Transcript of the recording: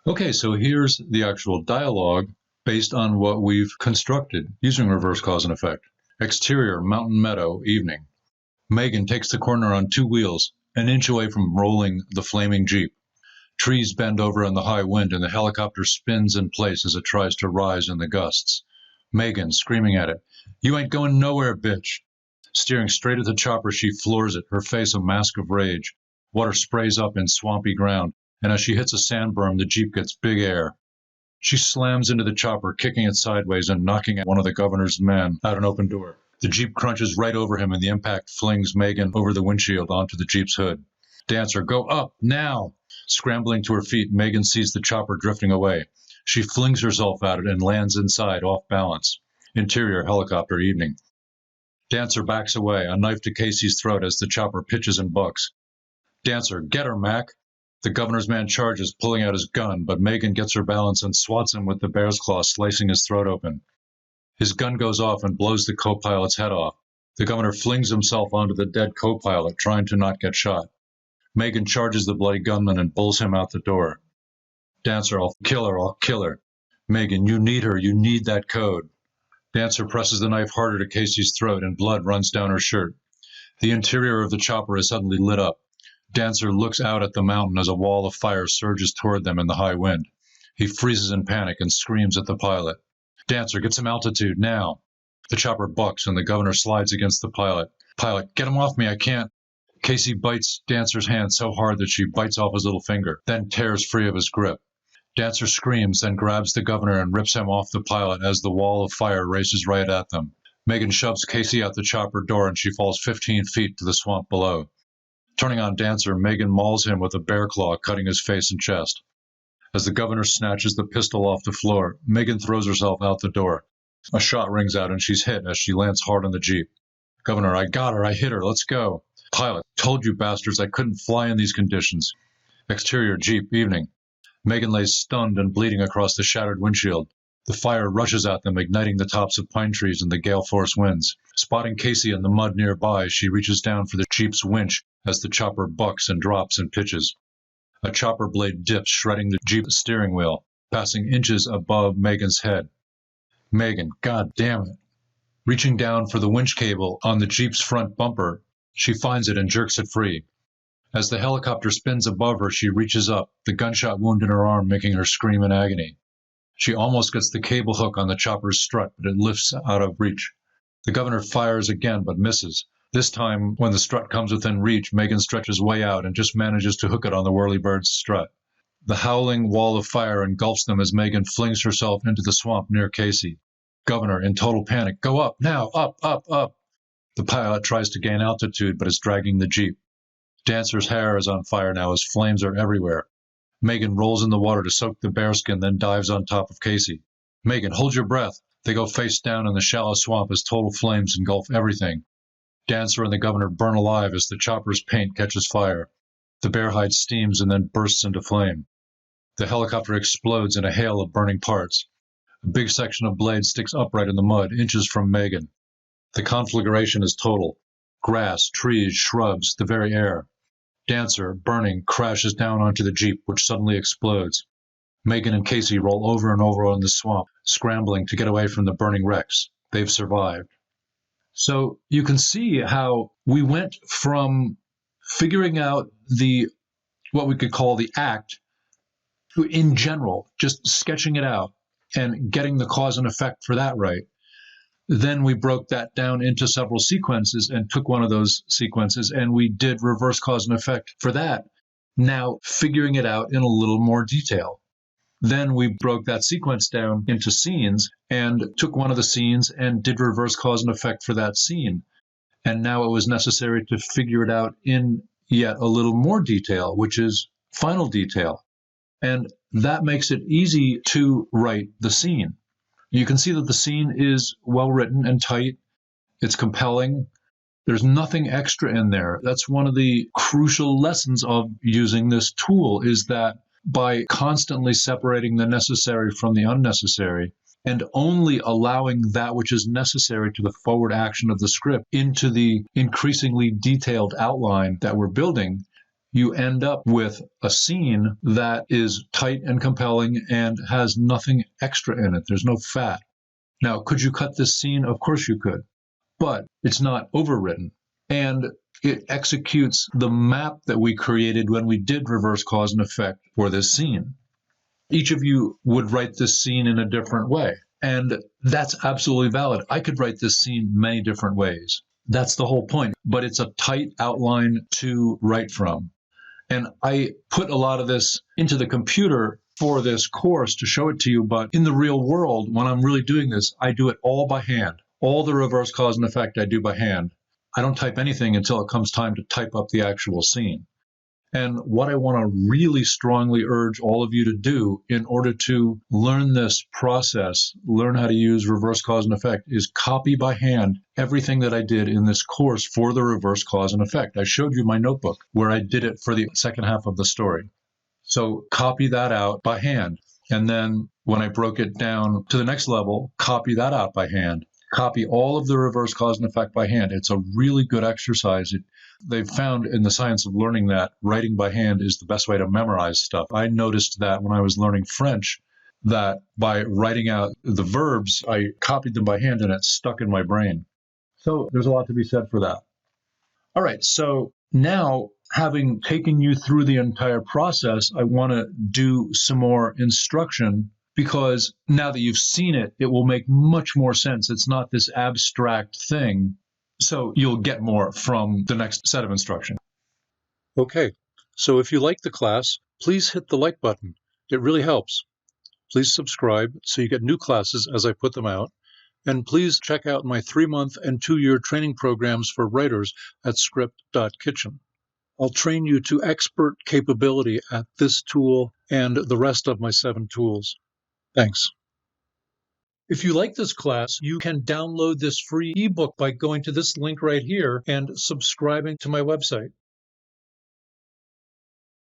Okay, so here's the actual dialogue based on what we've constructed using reverse cause and effect. Exterior, mountain meadow, evening. Megan takes the corner on two wheels, an inch away from rolling the flaming Jeep. Trees bend over in the high wind and the helicopter spins in place as it tries to rise in the gusts. Megan screaming at it, "You ain't going nowhere, bitch." Steering straight at the chopper, she floors it, her face a mask of rage. Water sprays up in swampy ground, and as she hits a sand berm, the Jeep gets big air. She slams into the chopper, kicking it sideways and knocking one of the governor's men out an open door. The Jeep crunches right over him, and the impact flings Megan over the windshield onto the Jeep's hood. Dancer, go up, now! Scrambling to her feet, Megan sees the chopper drifting away. She flings herself at it and lands inside, off balance. Interior, helicopter, evening. Dancer backs away, a knife to Casey's throat as the chopper pitches and bucks. Dancer, get her, Mac! The governor's man charges, pulling out his gun, but Megan gets her balance and swats him with the bear's claw, slicing his throat open. His gun goes off and blows the co-pilot's head off. The governor flings himself onto the dead co-pilot, trying to not get shot. Megan charges the bloody gunman and pulls him out the door. Dancer, I'll kill her, I'll kill her. Megan, you need her, you need that code. Dancer presses the knife harder to Casey's throat and blood runs down her shirt. The interior of the chopper is suddenly lit up. Dancer looks out at the mountain as a wall of fire surges toward them in the high wind. He freezes in panic and screams at the pilot. Dancer, get some altitude, now. The chopper bucks and the governor slides against the pilot. Pilot, get him off me, I can't. Casey bites Dancer's hand so hard that she bites off his little finger, then tears free of his grip. Dancer screams, then grabs the governor and rips him off the pilot as the wall of fire races right at them. Megan shoves Casey out the chopper door and she falls 15 feet to the swamp below. Turning on Dancer, Megan mauls him with a bear claw, cutting his face and chest. As the governor snatches the pistol off the floor, Megan throws herself out the door. A shot rings out and she's hit as she lands hard on the Jeep. Governor, I got her, I hit her, let's go. Pilot, told you bastards I couldn't fly in these conditions. Exterior, Jeep, evening. Megan lays stunned and bleeding across the shattered windshield. The fire rushes at them, igniting the tops of pine trees in the gale-force winds. Spotting Casey in the mud nearby, she reaches down for the Jeep's winch as the chopper bucks and drops and pitches. A chopper blade dips, shredding the Jeep's steering wheel, passing inches above Megan's head. Megan, God damn it. Reaching down for the winch cable on the Jeep's front bumper, she finds it and jerks it free. As the helicopter spins above her, she reaches up, the gunshot wound in her arm making her scream in agony. She almost gets the cable hook on the chopper's strut, but it lifts out of reach. The governor fires again, but misses. This time, when the strut comes within reach, Megan stretches way out and just manages to hook it on the whirlybird's strut. The howling wall of fire engulfs them as Megan flings herself into the swamp near Casey. Governor, in total panic, go up, now, up, up, up. The pilot tries to gain altitude, but is dragging the Jeep. Dancer's hair is on fire now as flames are everywhere. Megan rolls in the water to soak the bearskin, then dives on top of Casey. Megan, hold your breath. They go face down in the shallow swamp as total flames engulf everything. Dancer and the governor burn alive as the chopper's paint catches fire. The bear hide steams and then bursts into flame. The helicopter explodes in a hail of burning parts. A big section of blade sticks upright in the mud, inches from Megan. The conflagration is total. Grass, trees, shrubs, the very air. Dancer, burning, crashes down onto the Jeep, which suddenly explodes. Megan and Casey roll over and over in the swamp, scrambling to get away from the burning wrecks. They've survived. So you can see how we went from figuring out what we could call the act in general, just sketching it out and getting the cause and effect for that right. Then we broke that down into several sequences and took one of those sequences and we did reverse cause and effect for that, now figuring it out in a little more detail. Then we broke that sequence down into scenes and took one of the scenes and did reverse cause and effect for that scene. And now it was necessary to figure it out in yet a little more detail, which is final detail. And that makes it easy to write the scene. You can see that the scene is well written and tight. It's compelling. There's nothing extra in there. That's one of the crucial lessons of using this tool, is that by constantly separating the necessary from the unnecessary and only allowing that which is necessary to the forward action of the script into the increasingly detailed outline that we're building, you end up with a scene that is tight and compelling and has nothing extra in it. There's no fat. Now, could you cut this scene? Of course you could, but it's not overwritten. And it executes the map that we created when we did reverse cause and effect for this scene. Each of you would write this scene in a different way. And that's absolutely valid. I could write this scene many different ways. That's the whole point. But it's a tight outline to write from. And I put a lot of this into the computer for this course to show it to you. But in the real world, when I'm really doing this, I do it all by hand. All the reverse cause and effect I do by hand. I don't type anything until it comes time to type up the actual scene. And what I want to really strongly urge all of you to do in order to learn this process, learn how to use reverse cause and effect, is copy by hand everything that I did in this course for the reverse cause and effect. I showed you my notebook where I did it for the second half of the story. So copy that out by hand. And then when I broke it down to the next level, copy that out by hand. Copy all of the reverse cause and effect by hand. It's a really good exercise. They've found in the science of learning that writing by hand is the best way to memorize stuff. I noticed that when I was learning French, that by writing out the verbs, I copied them by hand and it stuck in my brain. So there's a lot to be said for that. All right, so now having taken you through the entire process, I want to do some more instruction. Because now that you've seen it, it will make much more sense. It's not this abstract thing. So you'll get more from the next set of instruction. Okay, so if you like the class, please hit the like button. It really helps. Please subscribe so you get new classes as I put them out. And please check out my 3-month and 2-year training programs for writers at script.kitchen. I'll train you to expert capability at this tool and the rest of my 7 tools. Thanks. If you like this class, you can download this free ebook by going to this link right here and subscribing to my website.